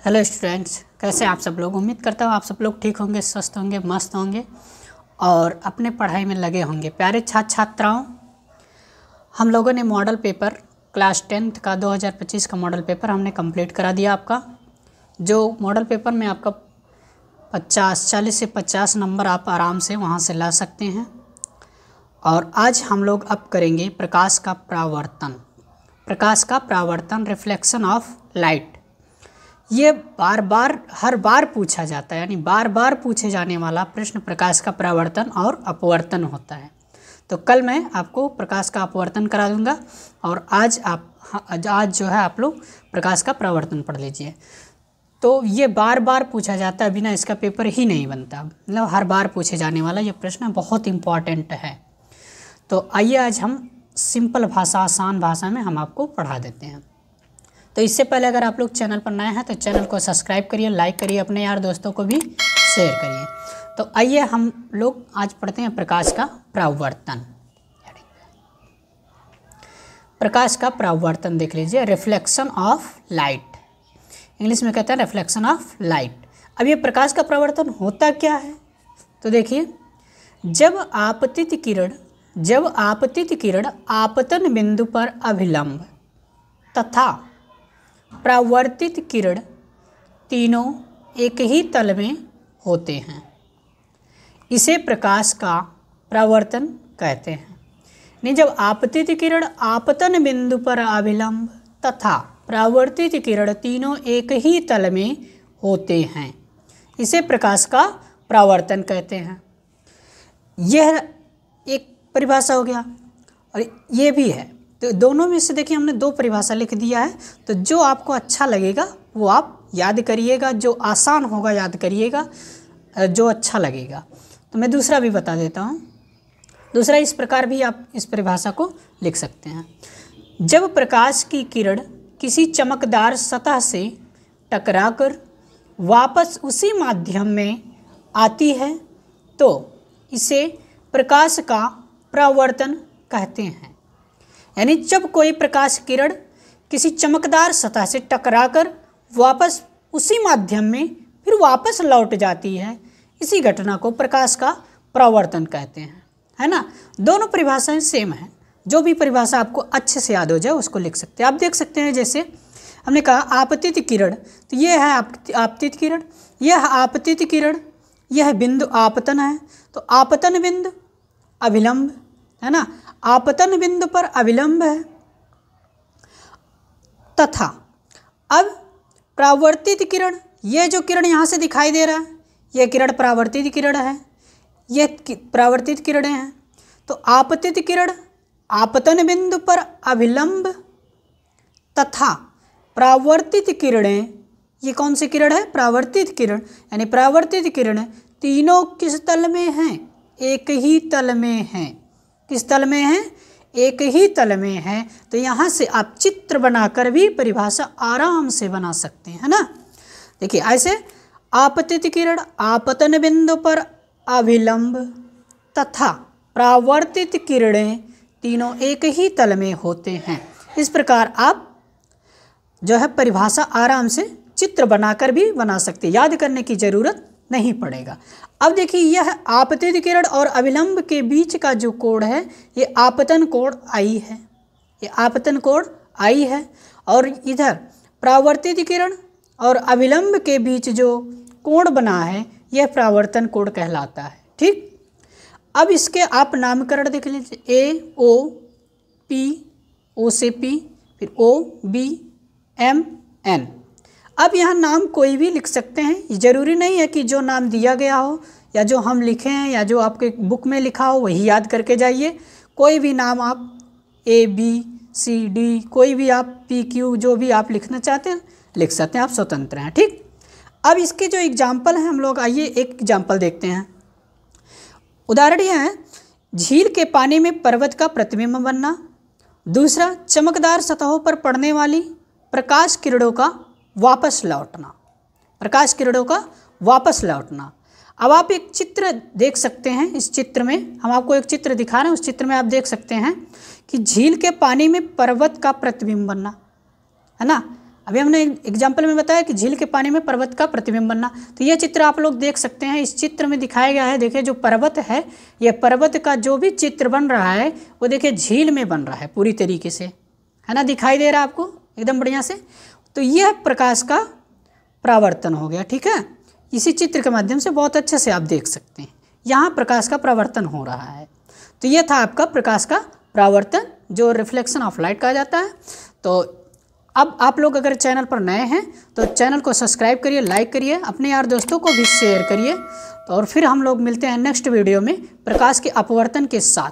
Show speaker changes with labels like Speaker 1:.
Speaker 1: Hello students, कैसे आप सब लोग। उम्मीद करता हूँ आप सब लोग ठीक होंगे, स्वस्थ होंगे, मस्त होंगे और अपने पढ़ाई में लगे होंगे। प्यारे छात्र छात्राओं, हम लोगों ने मॉडल पेपर क्लास 10th का 2025 का मॉडल पेपर हमने कंप्लीट करा दिया आपका। जो मॉडल पेपर में आपका 40 से 50 नंबर आप आराम से वहाँ से ला सकते हैं। और आज हम लोग अब करेंगे प्रकाश का परावर्तन। प्रकाश का परावर्तन, रिफ्लेक्शन ऑफ लाइट। ये हर बार पूछा जाता है, यानी बार बार पूछे जाने वाला प्रश्न प्रकाश का परावर्तन और अपवर्तन होता है। तो कल मैं आपको प्रकाश का अपवर्तन करा दूंगा और आज जो है आप लोग प्रकाश का परावर्तन पढ़ लीजिए। तो ये बार बार पूछा जाता है, बिना इसका पेपर ही नहीं बनता। मतलब हर बार पूछे जाने वाला ये प्रश्न बहुत इम्पॉर्टेंट है। तो आइए आज हम सिंपल भाषा, आसान भाषा में हम आपको पढ़ा देते हैं। तो इससे पहले अगर आप लोग चैनल पर नए हैं तो चैनल को सब्सक्राइब करिए, लाइक करिए, अपने यार दोस्तों को भी शेयर करिए। तो आइए हम लोग आज पढ़ते हैं प्रकाश का परावर्तन। प्रकाश का परावर्तन देख लीजिए, रिफ्लेक्शन ऑफ लाइट। इंग्लिश में कहते हैं रिफ्लेक्शन ऑफ लाइट। अब ये प्रकाश का परावर्तन होता क्या है तो देखिए, जब आपतित किरण आपतन बिंदु पर अभिलंब तथा परावर्तित किरण तीनों एक ही तल में होते हैं, इसे प्रकाश का परावर्तन कहते हैं। नहीं, जब आपतित किरण आपतन बिंदु पर अभिलंब तथा परावर्तित किरण तीनों एक ही तल में होते हैं, इसे प्रकाश का परावर्तन कहते हैं। यह एक परिभाषा हो गया और ये भी है। तो दोनों में से देखिए हमने दो परिभाषा लिख दिया है। तो जो आपको अच्छा लगेगा वो आप याद करिएगा, जो आसान होगा याद करिएगा, जो अच्छा लगेगा। तो मैं दूसरा भी बता देता हूँ। दूसरा इस प्रकार भी आप इस परिभाषा को लिख सकते हैं। जब प्रकाश की किरण किसी चमकदार सतह से टकराकर वापस उसी माध्यम में आती है तो इसे प्रकाश का परावर्तन कहते हैं। यानी जब कोई प्रकाश किरण किसी चमकदार सतह से टकराकर वापस उसी माध्यम में फिर वापस लौट जाती है, इसी घटना को प्रकाश का परावर्तन कहते हैं, है ना। दोनों परिभाषाएं सेम हैं। जो भी परिभाषा आपको अच्छे से याद हो जाए उसको लिख सकते हैं। आप देख सकते हैं, जैसे हमने कहा आपतित किरण, तो ये है आपतित किरण, यह आपतित किरण, यह बिंदु आपतन है। तो आपतन बिंदु अभिलंब, है ना, आपतन बिंदु पर अभिलंब है तथा अब परावर्तित किरण, ये जो किरण यहाँ से दिखाई दे रहा है यह किरण परावर्तित किरण है, ये परावर्तित किरणें हैं। तो आपतित किरण आपतन बिंदु पर अभिलंब तथा परावर्तित किरणें, ये कौन सी किरण है? परावर्तित किरण। यानी परावर्तित किरण तीनों किस तल में हैं? एक ही तल में हैं। किस तल में है? एक ही तल में है। तो यहाँ से आप चित्र बनाकर भी परिभाषा आराम से बना सकते हैं, है ना। देखिए ऐसे, आपतित किरण आपतन बिंदु पर अभिलंब तथा परावर्तित किरणें तीनों एक ही तल में होते हैं। इस प्रकार आप जो है परिभाषा आराम से चित्र बनाकर भी बना सकते हैं, याद करने की जरूरत नहीं पड़ेगा। अब देखिए, यह आपतित किरण और अभिलंब के बीच का जो कोण है ये आपतन कोण आई है, ये आपतन कोण आई है। और इधर परावर्तित किरण और अभिलंब के बीच जो कोण बना है यह परावर्तन कोण कहलाता है। ठीक, अब इसके आप नामकरण देख लीजिए, ए ओ पी, ओ से पी, फिर ओ बी एम एन। अब यहाँ नाम कोई भी लिख सकते हैं, ज़रूरी नहीं है कि जो नाम दिया गया हो या जो हम लिखे हैं या जो आपके बुक में लिखा हो वही याद करके जाइए। कोई भी नाम आप ए बी सी डी, कोई भी आप पी क्यू, जो भी आप लिखना चाहते हैं लिख सकते हैं, आप स्वतंत्र हैं। ठीक, अब इसके जो एग्जाम्पल हैं हम लोग आइए एक एग्जाम्पल देखते हैं। उदाहरण यह है, झील के पानी में पर्वत का प्रतिबिंब बनना। दूसरा, चमकदार सतहों पर पड़ने वाली प्रकाश किरणों का वापस लौटना, प्रकाश किरणों का वापस लौटना। अब आप एक चित्र देख सकते हैं। इस चित्र में हम आपको एक चित्र दिखा रहे हैं। उस चित्र में आप देख सकते हैं कि झील के पानी में पर्वत का प्रतिबिंब बनना, है ना। अभी हमने एग्जाम्पल में बताया कि झील के पानी में पर्वत का प्रतिबिंब बनना। तो ये चित्र आप लोग देख सकते हैं, इस चित्र में दिखाया गया है। देखिए जो पर्वत है, ये पर्वत का जो भी चित्र बन रहा है वो देखिए झील में बन रहा है पूरी तरीके से, है ना, दिखाई दे रहा है आपको एकदम बढ़िया से। तो यह प्रकाश का परावर्तन हो गया, ठीक है। इसी चित्र के माध्यम से बहुत अच्छे से आप देख सकते हैं, यहाँ प्रकाश का परावर्तन हो रहा है। तो यह था आपका प्रकाश का परावर्तन, जो रिफ्लेक्शन ऑफ लाइट कहा जाता है। तो अब आप लोग अगर चैनल पर नए हैं तो चैनल को सब्सक्राइब करिए, लाइक करिए, अपने यार दोस्तों को भी शेयर करिए। तो और फिर हम लोग मिलते हैं नेक्स्ट वीडियो में प्रकाश के अपवर्तन के साथ।